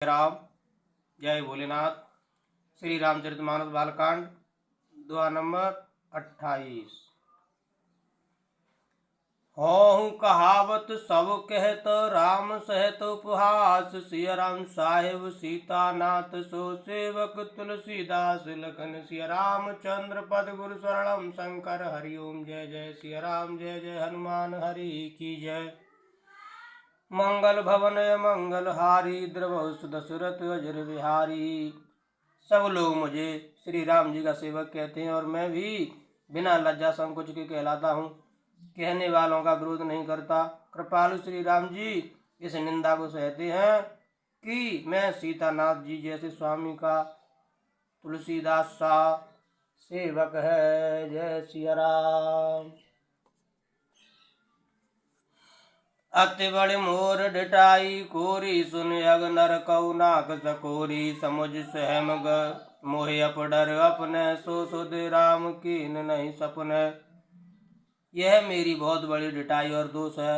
राम। जय भोलेनाथ। श्री रामचरितमानस बालकांड दुआ नंबर 28। होहु कहावत सब कहत राम सहत उपहास। सिया राम साहेब सीतानाथ सो सेवक तुलसीदास। लखन सिया राम चंद्र पद गुरु शरणम शंकर हरिओम। जय जय सिया राम जय जय हनुमान हरि की जय। मंगल भवन मंगल हारी द्रवसु दशरथ अजर बिहारी। सब लोग मुझे श्री राम जी का सेवक कहते हैं और मैं भी बिना लज्जा संकोच के कहलाता हूँ। कहने वालों का विरोध नहीं करता। कृपालु श्री राम जी इस निंदा को सहते हैं कि मैं सीतानाथ जी जैसे स्वामी का तुलसीदास सा सेवक है। जय सिया राम। अति बड़े मोर डिटाई कोरी सुन अग नर कऊ नाक सकोरी। समुझ सहम मोहे अप डर अपने सो सुध राम कीन नहीं सपने। यह मेरी बहुत बड़ी डिटाई और दोष है।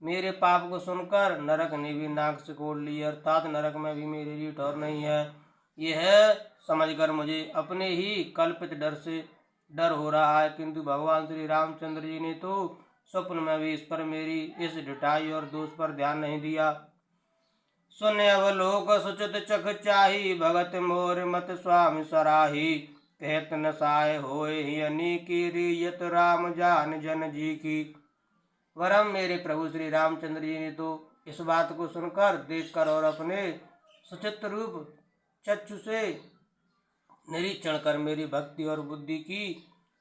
मेरे पाप को सुनकर नरक ने भी नाक सिकोड़ ली, अर्थात नरक में भी मेरी रीठ और नहीं है। यह समझकर मुझे अपने ही कल्पित डर से डर हो रहा है, किंतु भगवान श्री रामचंद्र जी ने तो स्वप्न में भी इस पर मेरी इस ढिठाई और दोष पर ध्यान नहीं दिया। सुन अवलोक सुचित चख चाही भगत मोर मत स्वामी सराही। कहत न साय होए ही अनीकी रीयत राम जान जन जी की। वरम मेरे प्रभु श्री रामचंद्र जी ने तो इस बात को सुनकर देखकर और अपने सुचित रूप चक्षु से निरीक्षण कर मेरी भक्ति और बुद्धि की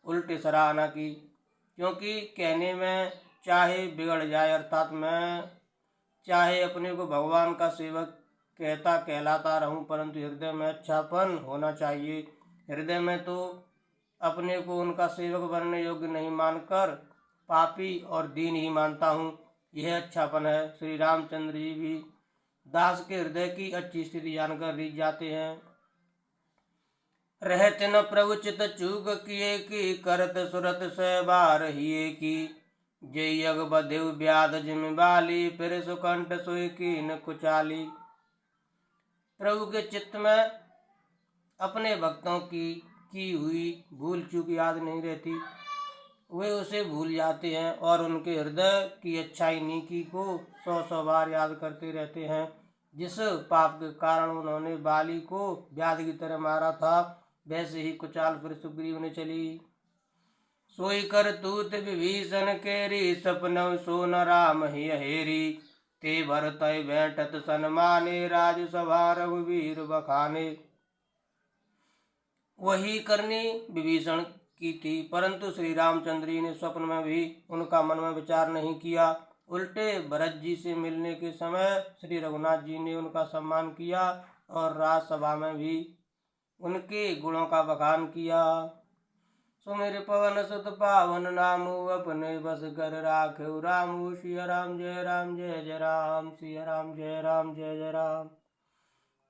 उल्टी सराहना की। क्योंकि कहने में चाहे बिगड़ जाए, अर्थात मैं चाहे अपने को भगवान का सेवक कहता कहलाता रहूं, परंतु हृदय में अच्छापन होना चाहिए। हृदय में तो अपने को उनका सेवक बनने योग्य नहीं मानकर पापी और दीन ही मानता हूँ। यह अच्छापन है। श्री रामचंद्र जी भी दास के हृदय की अच्छी स्थिति जानकर रीझ जाते हैं। रहते न प्रभु चित चूक किए की करत सुरत सहबार हिए की। जय यग बधेव ब्याध जिम बाली फिर सुकंठ सोई की न कुचाली। प्रभु के चित्त में अपने भक्तों की हुई भूल चूक याद नहीं रहती, वे उसे भूल जाते हैं और उनके हृदय की अच्छाई नीकी को 100 बार याद करते रहते हैं। जिस पाप के कारण उन्होंने बाली को व्याध की तरह मारा था, वैसे ही कुचाल फिर सुग्रीव ने चली। सोई कर तूत विभीषण केरी सपनव सो न राम ही हेरी। ते भरत बैठत सन्माने राजसभा रघुवीर बखाने। वही करनी विभीषण की थी, परंतु श्री रामचंद्र जी ने स्वप्न में भी उनका मन में विचार नहीं किया। उल्टे भरत जी से मिलने के समय श्री रघुनाथ जी ने उनका सम्मान किया और राजसभा में भी उनके गुणों का बखान किया। सुमिर पवन सुत पावन नामु अपने बस कर राखो रामु। सिया राम जय राम जय जय राम। सिया राम जय राम जय जय राम।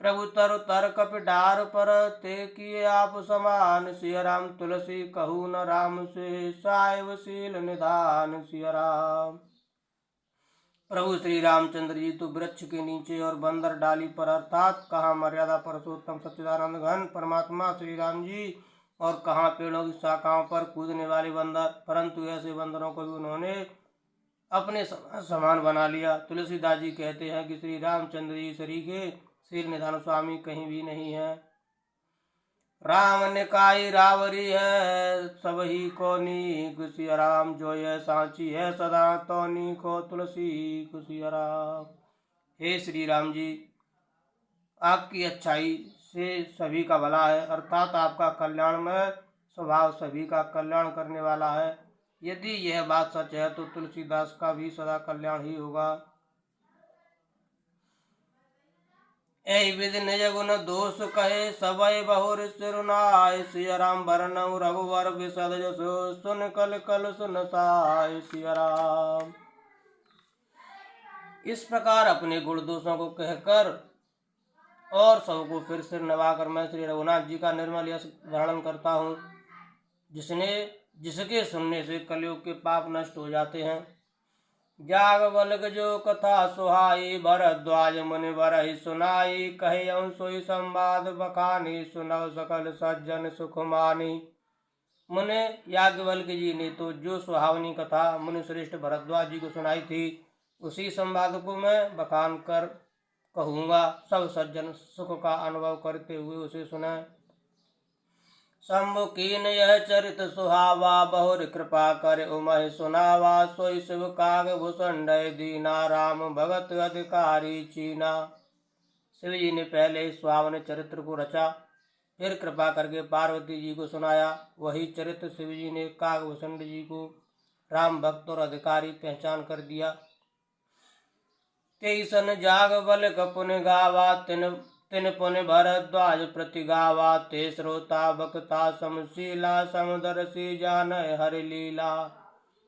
प्रभु तरु तर कपिडार पर ते किए आप समान। सिया राम तुलसी कहू न राम से साहिब शील निधान। सिया राम। प्रभु श्री रामचंद्र जी तो वृक्ष के नीचे और बंदर डाली पर, अर्थात कहाँ मर्यादा पुरुषोत्तम सच्चिदानंद घन परमात्मा श्री राम जी और कहाँ पेड़ों की शाखाओं पर कूदने वाले बंदर, परंतु ऐसे बंदरों को भी उन्होंने अपने समान बना लिया। तुलसीदास जी कहते हैं कि श्री रामचंद्र जी सरीखे शील निधान स्वामी कहीं भी नहीं है। राम निकाय रावरी है सब ही को नीक। सिया राम जो यह सांची है सदा तो नीको तुलसी सिया राम। हे श्री राम जी, आपकी अच्छाई से सभी का भला है, अर्थात आपका कल्याणमय स्वभाव सभी का कल्याण करने वाला है। यदि यह बात सच है तो तुलसीदास का भी सदा कल्याण ही होगा। ऐ विधि निज गुण दोष कहे सबय बहुर सिरुनाय। सिया राम बरनऊ रघुवर विशद जसो सुन कल कल सुन साय। सिया राम। इस प्रकार अपने गुण दोषों को कहकर और सबको फिर सिर नवाकर मैं श्री रघुनाथ जी का निर्मल यश वर्णन करता हूँ, जिसके सुनने से कलयुग के पाप नष्ट हो जाते हैं। जाग बलग जो कथा सुहाई, भरद्वाज मुनि बरहि सुनाई, कहे सोई संवाद बखानी, सुनौ सकल सज्जन सुख मानी। मुनि याज्ञवल्क्य जी ने तो जो सुहावनी कथा मुनि श्रेष्ठ भरद्वाज जी को सुनाई थी, उसी संवाद को मैं बखान कर कहूँगा। सब सज्जन सुख का अनुभव करते हुए उसे सुने। शंभु कीन यह चरित सुहावा, बहुर कृपा कर उमहि सुनावा, सोई शिव काग भूषण दीना, राम भगत अधिकारी चीना। शिव जी ने पहले सुहावने चरित्र को रचा, फिर कृपा करके पार्वती जी को सुनाया। वही चरित्र शिव जी ने कागभूषण जी को राम भक्त और अधिकारी पहचान कर दिया। तेईसन जाग बल कपुन गावा, तिन पुन भरद्वाज प्रति गावा, ते श्रोता बक्ता समशीला, समदर्शी जान हरि लीला।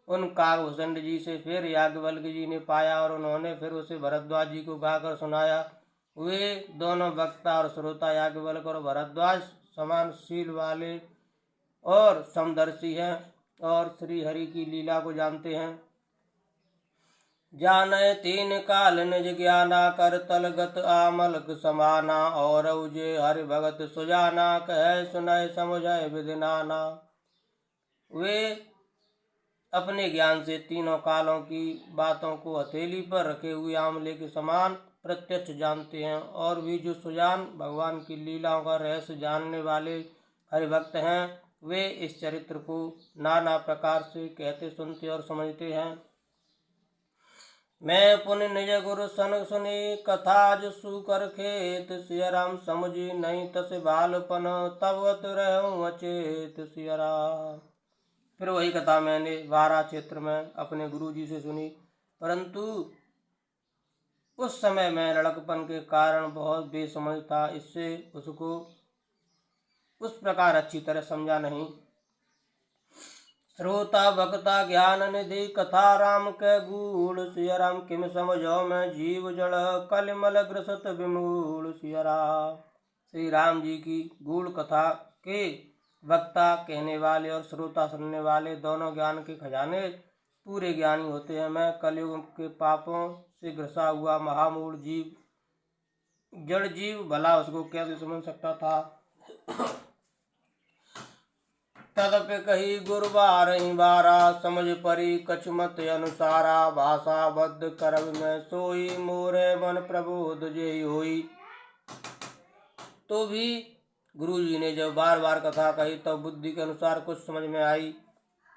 उन कागभूषण जी से फिर याज्ञवल्क्य जी ने पाया और उन्होंने फिर उसे भरद्वाज जी को गाकर सुनाया। वे दोनों वक्ता और श्रोता याज्ञवल्क्य और भरद्वाज समान शील वाले और समदर्शी हैं और श्री हरि की लीला को जानते हैं। जाने तीन काल निज ज्ञाना, कर तलगत आमलक समाना, और उजे हरि भगत सुजाना, कह सुनय समुझय विधि नाना। वे अपने ज्ञान से तीनों कालों की बातों को हथेली पर रखे हुए आंवले के समान प्रत्यक्ष जानते हैं, और भी जो सुजान भगवान की लीलाओं का रहस्य जानने वाले हरिभक्त हैं, वे इस चरित्र को नाना प्रकार से कहते सुनते और समझते हैं। मैं पुनि निज गुरु सन सुनी, कथा जो सुकर खेत, सिया राम समुझी नहीं तस बालपन, तबत रहूं अचेत सिया राम। फिर वही कथा मैंने वारा क्षेत्र में अपने गुरु जी से सुनी, परंतु उस समय मैं लड़कपन के कारण बहुत बेसमझ था, इससे उसको उस प्रकार अच्छी तरह समझा नहीं। श्रोता भक्ता ज्ञान निधि, कथा राम के गूढ़, सिया राम किम समझो मैं जीव जड़, कलिमल ग्रसत विमूढ़ सिया राम। श्री राम जी की गूढ़ कथा के वक्ता कहने वाले और श्रोता सुनने वाले दोनों ज्ञान के खजाने पूरे ज्ञानी होते हैं। मैं कलयुग के पापों से ग्रसा हुआ महामूढ़ जीव, जड़ जीव, भला उसको कैसे समझ सकता था। तदपि कही गुरुबारहि बारा, समझ परी कछुमत अनुसारा, भाषा बद्ध करब में सोई, मोरे मन प्रबोध जेहि होई। तो भी गुरु जी ने जब बार बार कथा कही तब बुद्धि के अनुसार कुछ समझ में आई,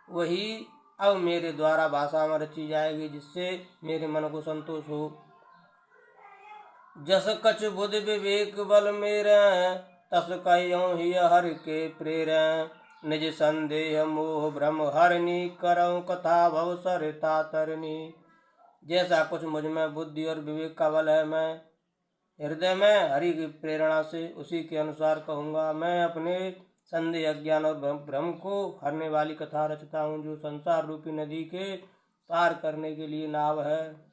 वही अब मेरे द्वारा भाषा में रची जाएगी, जिससे मेरे मन को संतोष हो। जस कछ बुध विवेक बल मेरे, तस कह्यों ही हरि के प्रेरे, निज संदेह मोह भ्रम हरनी, करऊं कथा भव सरिता तरनी। जैसा कुछ मुझ में बुद्धि और विवेक का बल है, मैं हृदय में हरि की प्रेरणा से उसी के अनुसार कहूँगा। मैं अपने संदेह अज्ञान और भ्रम को हरने वाली कथा रचता हूँ, जो संसार रूपी नदी के पार करने के लिए नाव है।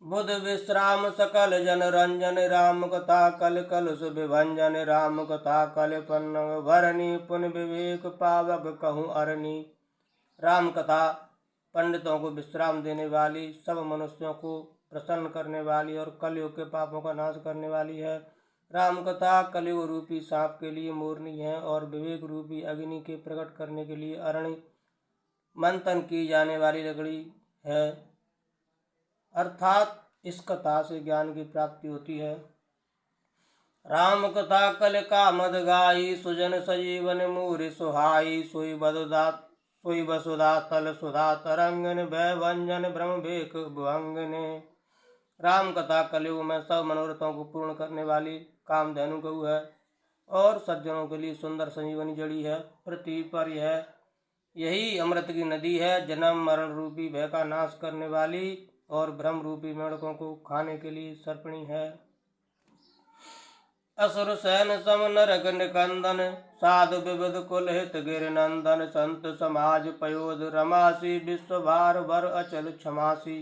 बुध विश्राम सकल जन रंजन, राम कथा कल कल सुविभंजन, राम कथा कल पन्नग भरनी, पुन विवेक पावक कहूँ अरनी। राम कथा पंडितों को विश्राम देने वाली, सब मनुष्यों को प्रसन्न करने वाली और कलयुग के पापों का नाश करने वाली है। राम कथा कलयुग रूपी सांप के लिए मोरनी है और विवेक रूपी अग्नि के प्रकट करने के लिए अरणी मंथन की जाने वाली लकड़ी है। अर्थात इस कथा से ज्ञान की प्राप्ति होती है। राम कथा कल का मद गाई, सुजन सजीवन मूरि सुहाई, सोई वसुधा तल सुधा तरंगन, भय भंजन भ्रम भेक भुअंगने। राम कथा कलयुग में सब मनोरथों को पूर्ण करने वाली कामधेनु गऊ है और सज्जनों के लिए सुंदर संजीवनी जड़ी है। पृथ्वी पर यही अमृत की नदी है, जन्म मरण रूपी भय का नाश करने वाली और ब्रह्म रूपी मेढकों को खाने के लिए सर्पणी है। असुर सैन सम नरक निकंदन, साधु विविध कुल हित गिर नंदन, संत समाज पयोध रमासी, विश्व भार भर अचल क्षमासी।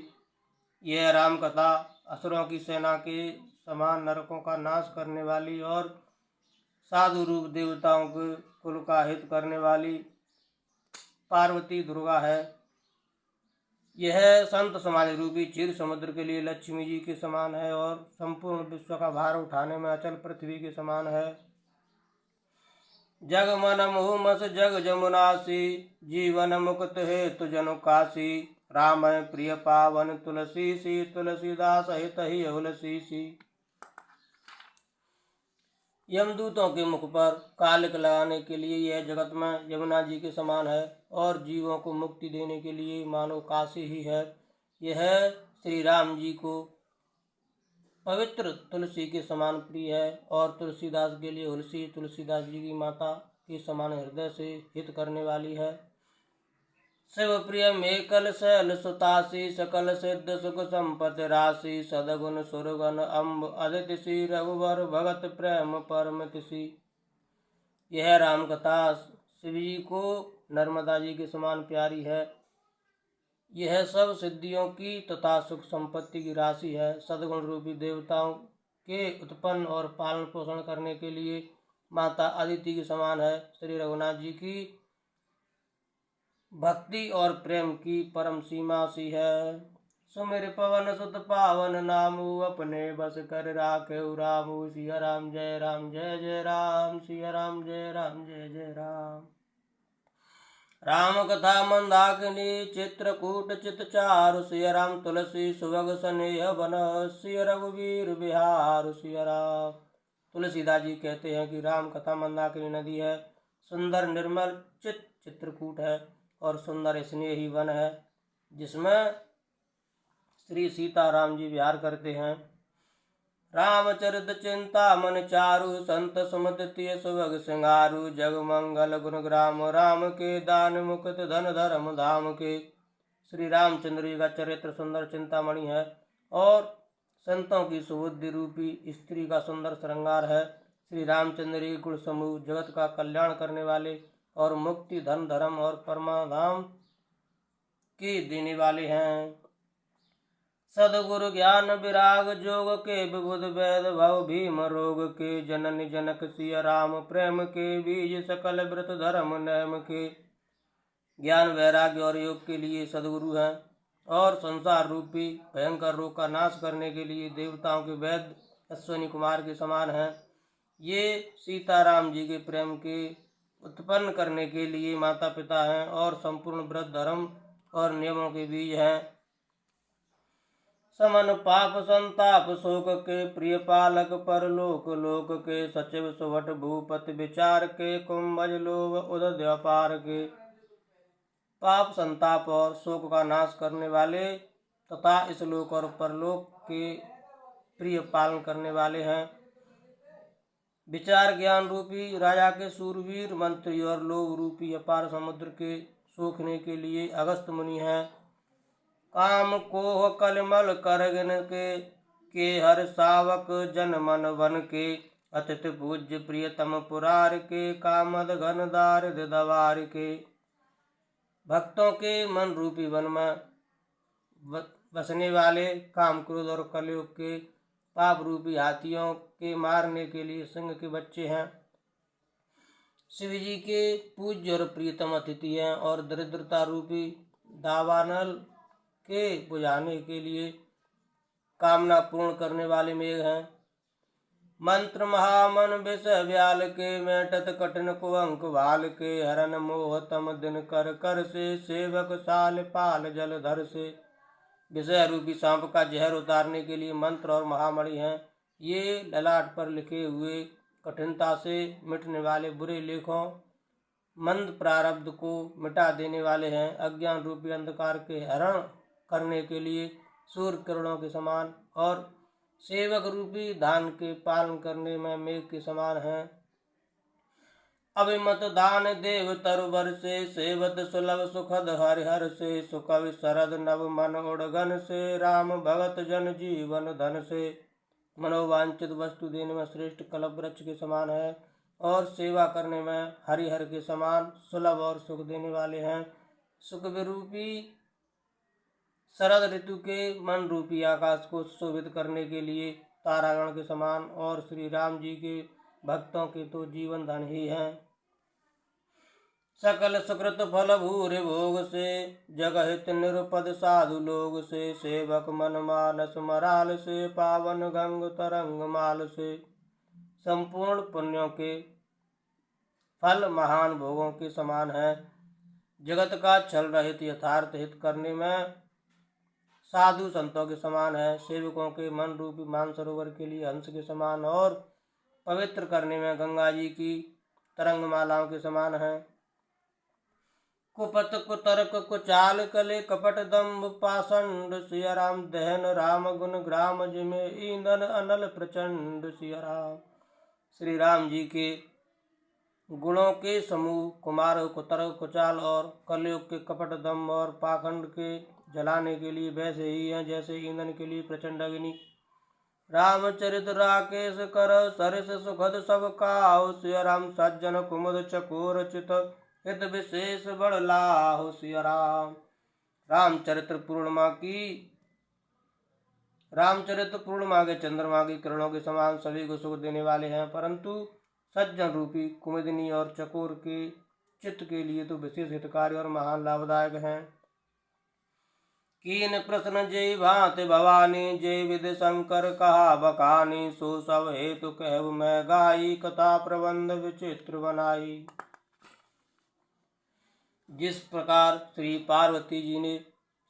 यह राम कथा असुरों की सेना के समान नरकों का नाश करने वाली और साधु रूप देवताओं के कुल का हित करने वाली पार्वती दुर्गा है। यह संत समाधि रूपी क्षीर समुद्र के लिए लक्ष्मी जी के समान है और संपूर्ण विश्व का भार उठाने में अचल पृथ्वी के समान है। जग मन मोह मस जग जमुनासी, जीवन मुक्त हेतु जनु काशी। राम प्रिय पावन तुलसी सी, तुलसीदास हित ही हुलसी सी। यमदूतों के मुख पर कालिक लगाने के लिए यह जगत में यमुना जी के समान है और जीवों को मुक्ति देने के लिए मानो काशी ही है। यह श्री राम जी को पवित्र तुलसी के समान प्रिय है और तुलसीदास के लिए हुलसी तुलसीदास जी की माता के समान हृदय से हित करने वाली है। शिव प्रिय मेकल शैल सुतासी, सकल सिद्ध सुख संपत्ति राशि। सदगुण सुरगुण अम्ब अदिति सी, रघुवर भगत प्रेम परमतिसी। यह राम कथा शिव जी को नर्मदा जी के समान प्यारी है। यह सब सिद्धियों की तथा सुख संपत्ति की राशि है। सदगुण रूपी देवताओं के उत्पन्न और पालन पोषण करने के लिए माता अदिति के समान है। श्री रघुनाथ जी की भक्ति और प्रेम की परम सीमा सी है। सुमिर पवन सुत पावन नामु, अपने बस कर राखे रामु। सिया राम जय जय राम, सिया राम जय जय राम। राम कथा मंदाकिनी, चित्रकूट चित चारु। सिया राम तुलसी सुभग स्नेह बन, सिया रघुवीर बिहार सिया राम। तुलसीदास जी कहते हैं कि राम कथा मंदाकिनी नदी है, सुंदर निर्मल चित्रकूट है और सुंदर स्नेही वन है जिसमें श्री सीता राम जी विहार करते हैं। रामचरित चिंता मन चारु, संत सुमति सुभग सिंगारु। जग मंगल गुण ग्राम, राम के दान मुकुट धन धर्म धाम के। श्री रामचंद्र जी का चरित्र सुंदर चिंतामणि है और संतों की सुबुद्धि रूपी स्त्री का सुंदर श्रृंगार है। श्री रामचंद्र जी गुण समूह जगत का कल्याण करने वाले और मुक्ति धन धर्म और परमाधाम के देने वाले हैं। सदगुरु ज्ञान विराग जोग के, विबुध वैद भव भीम रोग के। जननी जनक सिया राम, प्रेम के बीज सकल व्रत धर्म नेम के। ज्ञान वैराग्य और योग के लिए सदगुरु हैं और संसार रूपी भयंकर रोग का नाश करने के लिए देवताओं के वैद्य अश्विनी कुमार के समान हैं। ये सीताराम जी के प्रेम के उत्पन्न करने के लिए माता पिता हैं और संपूर्ण व्रत धर्म और नियमों के बीज हैं। समन पाप संताप शोक के, प्रिय पालक परलोक लोक के। सचिव सुभट भूपति विचार के, कुंभज लोभ उदय व्यापार के। पाप संताप और शोक का नाश करने वाले तथा इस लोक और परलोक के प्रिय पालन करने वाले हैं। विचार ज्ञान रूपी राजा के सूरवीर मंत्री और लोभ रूपी अपार समुद्र के सूखने के लिए अगस्त मुनि हैं। काम कोह कलमल करगन के हर सावक जन मन वन के। अतिथि पूज्य प्रियतम पुरार के, कामद घन दारिद्र दवार के। भक्तों के मन रूपी वन में बसने वाले काम क्रोध और कलयुग के पाप रूपी हाथियों के मारने के लिए सिंह के बच्चे हैं। शिव जी के पूज्य और प्रियतम अतिथि हैं और दरिद्रता रूपी दावानल के बुझाने के लिए कामना पूर्ण करने वाले मेघ हैं। मंत्र महामन विष व्याल के, मैटत कठिन कुअंक भाल के। हरन मोहतम दिन कर कर से, सेवक साल पाल जल धर से। विषय रूपी सांप का जहर उतारने के लिए मंत्र और महामणि हैं। ये ललाट पर लिखे हुए कठिनता से मिटने वाले बुरे लेखों मंद प्रारब्ध को मिटा देने वाले हैं। अज्ञान रूपी अंधकार के हरण करने के लिए सूर्य किरणों के समान और सेवक रूपी धान के पालन करने में मेघ के समान हैं। अभिमत दान देव तरुवर से, सेवत सुलभ सुखद हरिहर से। सुकवि शरद नव मन उड़गन से, राम भगत जन जीवन धन से। मनोवांछित वस्तु देने में श्रेष्ठ कल्प वृक्ष के समान है और सेवा करने में हरिहर के समान सुलभ और सुख देने वाले हैं। सुख विरूपी शरद ऋतु के मन रूपी आकाश को शोभित करने के लिए तारागण के समान और श्री राम जी के भक्तों के तो जीवन धन ही हैं। सकल सुकृत फल भूरि भोग से, जगहित निरुपद साधु लोग से, सेवक मन मानस मराल से, पावन गंग तरंग माल से। संपूर्ण पुण्यों के फल महान भोगों के समान है। जगत का छल रहित यथार्थ हित करने में साधु संतों के समान है। सेवकों के मन रूपी मानसरोवर के लिए हंस के समान, और पवित्र करने में गंगा जी की तरंग मालाओं के समान है। कुपत कुतर्क कुचाल कले, कपट दम्भ पाषंड, सिया राम दहन राम गुण ग्राम, जिमे ईंधन अनल प्रचंड, सिया राम। श्री राम जी के गुणों के समूह कुमार, कुतर्क, कुचाल और कलयुग के कपट दम्भ और पाखंड के जलाने के लिए वैसे ही हैं जैसे ईंधन के लिए प्रचंड अग्नि। रामचरित राकेश कर सरिस सुखद सब काहु, सिया राम सज्जन कुमुद चकोर चित, हित विशेष बड़ लाहु, सिया राम। रामचरित पूर्णिमा के चंद्रमा की किरणों के समान सभी को सुख देने वाले हैं, परंतु सज्जन रूपी कुमुदिनी और चकोर के चित्त के लिए तो विशेष हितकारी और महान लाभदायक हैं। कीन प्रश्न जय भांति भवानी, जय विधि शंकर कहा बखानी, सो सब हेतु कहब मैं गाई, कथा प्रबंध विचित्र बनाई। जिस प्रकार श्री पार्वती जी ने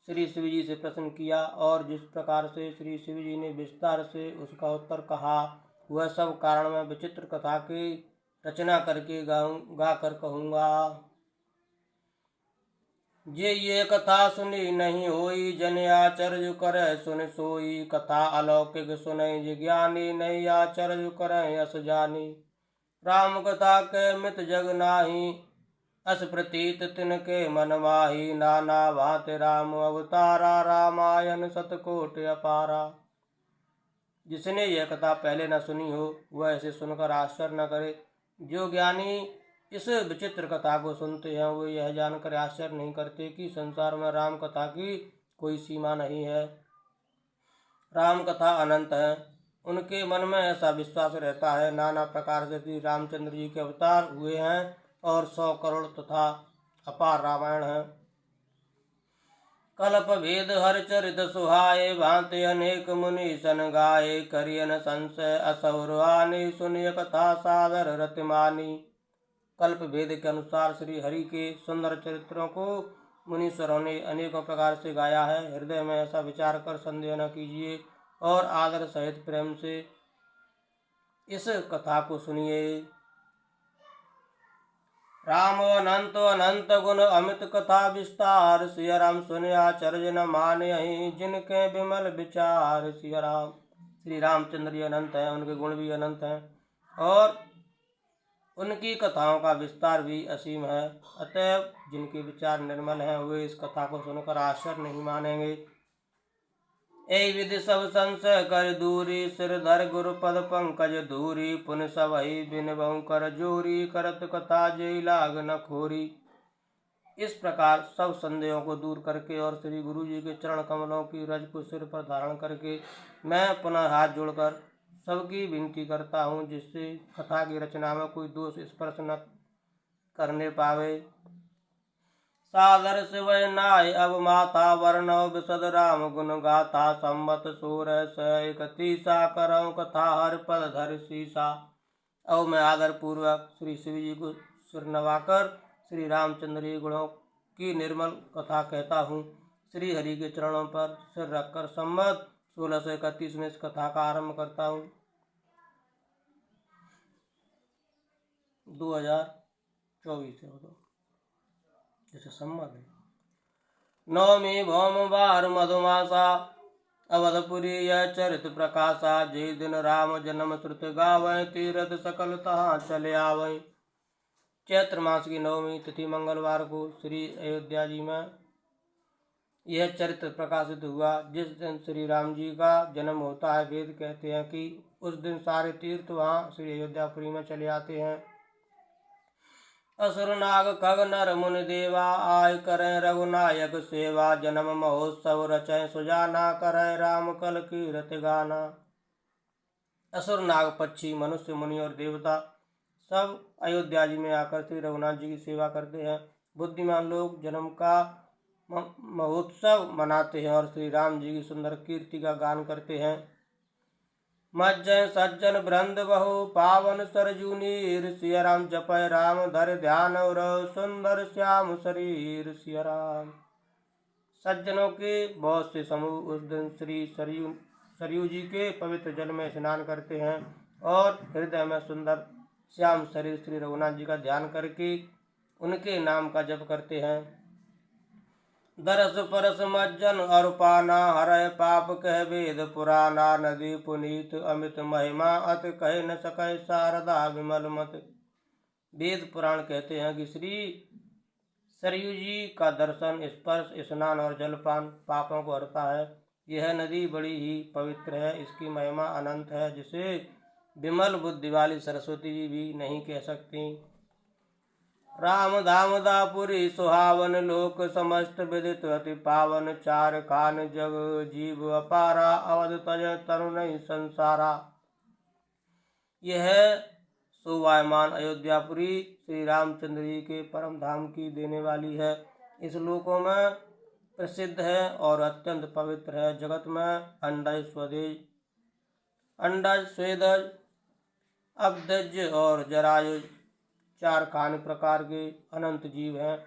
श्री शिव जी से प्रश्न किया और जिस प्रकार से श्री शिव जी ने विस्तार से उसका उत्तर कहा, वह सब कारण मैं विचित्र कथा की रचना करके गा कर कहूँगा। ये कथा सुनी नहीं होई, जन आचर्य करे सुन सोई, कथा अलौकिक सुनई जिज्ञानी, नहीं आचर्य करे अस जानी। राम कथा के मित जग नाही, अस प्रतीत तिनके मन माही, नाना भांति राम अवतारा, रामायण सतकोट अपारा। जिसने यह कथा पहले न सुनी हो वह इसे सुनकर आश्चर्य न करे। जो ज्ञानी इस विचित्र कथा को सुनते हैं वो यह जानकर आश्चर्य नहीं करते कि संसार में राम कथा की कोई सीमा नहीं है। राम कथा अनंत है, उनके मन में ऐसा विश्वास रहता है। नाना प्रकार से श्री रामचंद्र जी के अवतार हुए हैं और 100 करोड़ तथा अपार रामायण है। कल्प भेद हर चरित सुहाए, भांति अनेक मुनि सन गाये, करियन संशय असौरवानी, सुनिय कथा सादर रतिमानी। कल्प भेद के अनुसार श्री हरि के सुंदर चरित्रों को मुनीश्वरों ने अनेकों प्रकार से गाया है। हृदय में ऐसा विचार कर संदेह न कीजिए और आदर सहित प्रेम से इस कथा को सुनिए। राम अनंत अनंत गुण अमित कथा विस्तार, सिया राम सुने आचर्य न माने, जिनके विमल विचार, सिया राम। श्री रामचंद्र जी अनंत हैं, उनके गुण भी अनंत हैं और उनकी कथाओं का विस्तार भी असीम है। अतएव जिनके विचार निर्मल हैं वे इस कथा को सुनकर आश्चर्य नहीं मानेंगे। ऐ विधि सब संशय कर दूरी, सिर धर गुरु पद पंकज धूरी, पुन सब ही बिन बहु कर जोरी, करत कथा जय लाग न खोरी। इस प्रकार सब संदेहों को दूर करके और श्री गुरु जी के चरण कमलों की रज को सिर पर धारण करके मैं पुनः हाथ जोड़कर सबकी विनती करता हूँ, जिससे कथा की रचना में कोई दोष स्पर्श न करने पावे। सादर शिवय नाय अब माथा, वर्णव विशद राम गुण गाथा, संबत 1631 करऊं कथा हर पद धर शीसा। अब मैं आदर पूर्वक श्री शिव जी को सिर नवाकर श्री रामचंद्र जी गुणों की निर्मल कथा कहता हूँ। श्री हरि के चरणों पर सिर रखकर संबत 1631 में इस कथा का आरंभ करता हूँ। 2024 से हो जैसे संबत है। नवमी भौम बार मधुमासा, अवधपुरी यह चरित प्रकाशा, जय दिन राम जन्म श्रुत गावै, तीरथ सकल तहाँ चले आवै। चैत्र मास की नवमी तिथि मंगलवार को श्री अयोध्या जी में यह चरित्र प्रकाशित हुआ। जिस दिन श्री राम जी का जन्म होता है, वेद कहते हैं कि उस दिन सारे तीर्थ वहाँ श्री अयोध्यापुरी में चले आते हैं। असुर नाग खग नर मुनि देवा, आय करें रघुनायक सेवा, जन्म महोत्सव रचय सुजाना, करें राम कल कीरत गाना। असुर नाग पक्षी मनुष्य मुनि और देवता सब अयोध्या जी में आकर श्री रघुनाथ जी की सेवा करते हैं। बुद्धिमान लोग जन्म का महोत्सव मनाते हैं और श्री राम जी की सुंदर कीर्ति का गान करते हैं। मज्जन सज्जन वृंद बहु पावन सरजू नीर, सिया राम जपय राम धर ध्यान और सुंदर श्याम शरीर सिया राम। सज्जनों के बहुत से समूह उस दिन श्री सरयू जी के पवित्र जल में स्नान करते हैं और हृदय में सुंदर श्याम शरीर श्री रघुनाथ जी का ध्यान करके उनके नाम का जप करते हैं। दरस परस मज्जन और पाना, हरय पाप कह वेद पुराना, नदी पुनीत अमित महिमा, अत कह न सकै शारदा विमल मत। वेद पुराण कहते हैं कि श्री सरयू जी का दर्शन, स्पर्श, स्नान और जलपान पापों को हरता है। यह नदी बड़ी ही पवित्र है, इसकी महिमा अनंत है, जिसे विमल बुद्धि वाली सरस्वती जी भी नहीं कह सकती। राम धाम दापुरी सुहावन, लोक समस्त विदित अति पावन, चार खान जग जीव अपारा, अवध तज तरुण संसारा। यह शोभायमान अयोध्यापुरी श्री रामचंद्र जी के परम धाम की देने वाली है। इस लोकों में प्रसिद्ध है और अत्यंत पवित्र है। जगत में अंडज स्वदेज, अंडज स्वेदज, अब्दज और जरायुज चार खान प्रकार के अनंत जीव हैं।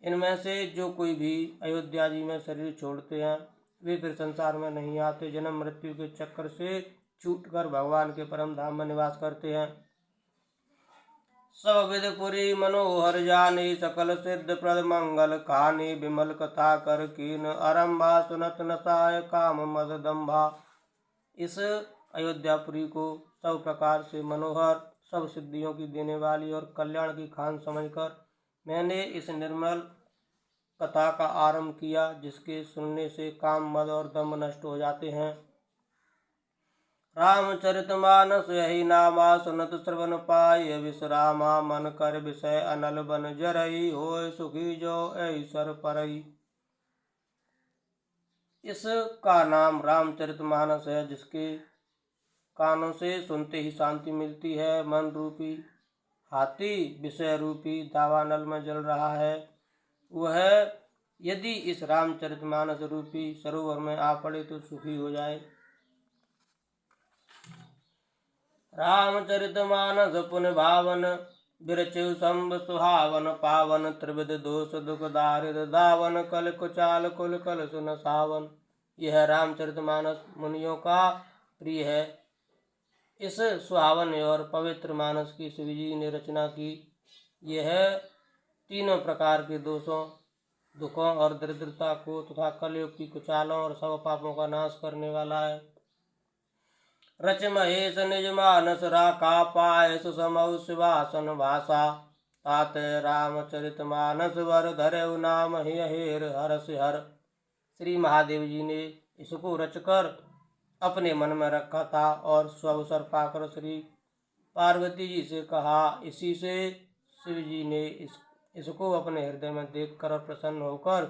इनमें से जो कोई भी अयोध्या जी में शरीर छोड़ते हैं वे फिर संसार में नहीं आते, जन्म मृत्यु के चक्कर से छूटकर भगवान के परम धाम में निवास करते हैं। सब विदपुरी मनोहर जानी, सकल सिद्ध प्रद मंगल खानी, विमल कथा कर कीन आरंभा, सुनत नसाय काम मद दंभा। इस अयोध्यापुरी को सब प्रकार से मनोहर, सब सिद्धियों की देने वाली और कल्याण की खान समझकर मैंने इस निर्मल कथा का आरंभ किया, जिसके सुनने से काम मद और दम्भ नष्ट हो जाते हैं। रामचरितमानस यही नामा, सुनत श्रवण पाय विश्रामा, मन कर विषय अनल बन जरई, होय सुखी जो ऐसर परई। इसका नाम रामचरितमानस है, जिसके कानों से सुनते ही शांति मिलती है। मन रूपी हाथी विषय रूपी दावानल में जल रहा है, वह यदि इस रामचरितमानस रूपी सरोवर में आ पड़े तो सुखी हो जाए। रामचरितमानस पुन भावन, बिरचु संब सुहावन पावन, त्रिविध दोष दुख दारिद दावन, कल कुचाल कुल कल सुन सावन। यह रामचरितमानस मुनियों का प्रिय है। इस सुहावन और पवित्र मानस की शिव जी ने रचना की। यह तीनों प्रकार के दोषों, दुखों और दरिद्रता को तथा कलयुग की कुचालों और सब पापों का नाश करने वाला है। रच महेश निज मानस राखा, पाए सुसमौ शिवासन भाषा, तात रामचरित मानस वर धरे नाम हेर हरस हर। श्री महादेव जी ने इसको रचकर अपने मन में रखा था और स्वअवसर पाकर श्री पार्वती जी से कहा। इसी से शिव जी ने इसको अपने हृदय में देखकर और प्रसन्न होकर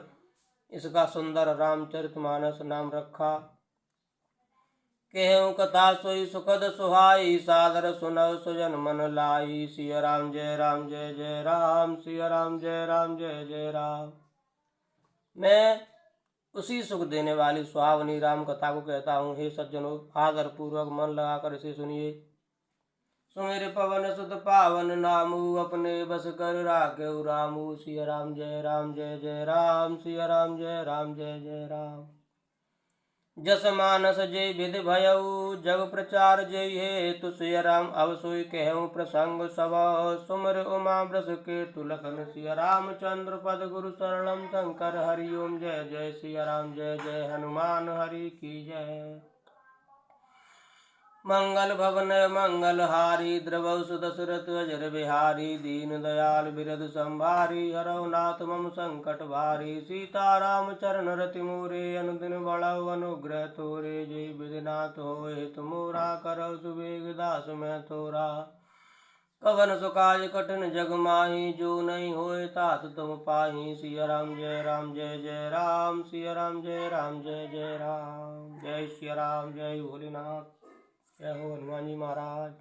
इसका सुंदर रामचरितमानस नाम रखा। केहू कथा सोई सुखद सुहाई, सादर सुनौ सुजन मन लाई, सिया राम जय जय राम, सिया राम जय जय राम। मैं उसी सुख देने वाली सुहावनी राम कथा को कहता हूँ। हे सज्जनों, आदर पूर्वक मन लगाकर इसे सुनिए। सुमिर पवन सुत पावन नामू, अपने बस कर राखेउ रामू, सिया राम जय जय राम, सिया राम जय जय राम। जस मानस जय विधि भयऊ, जग प्रचार जय हेतु, सिया राम अब सोई कहूँ प्रसंग सब, सुमर उमा ब्रस के तुलखन, सिया रामचंद्र पद गुरु शरणम शंकर हरि ओम जय जय, सिया राम जय हनुमान हरि की जय। मंगल भवन मंगल हारी, द्रवौ सुदशरथ अजर बिहारी, दीन दयाल बिरद संभारी, हरौ नाथ मम संकट भारी, सीता राम चरण रति मोरे, अनुदिन बढ़ौ अनुग्रह तोरे, जय विधिनाथ होए तुमोरा, करौ सुबेग दास मैं तोरा। कवन सुकाज कठिन जग माही, जो नहीं होए तात तुम पाही, सिया राम जय जय राम, सिया राम जय जय राम। जय सिया राम, जय भोलेनाथ, जय हो हनुमान जी महाराज।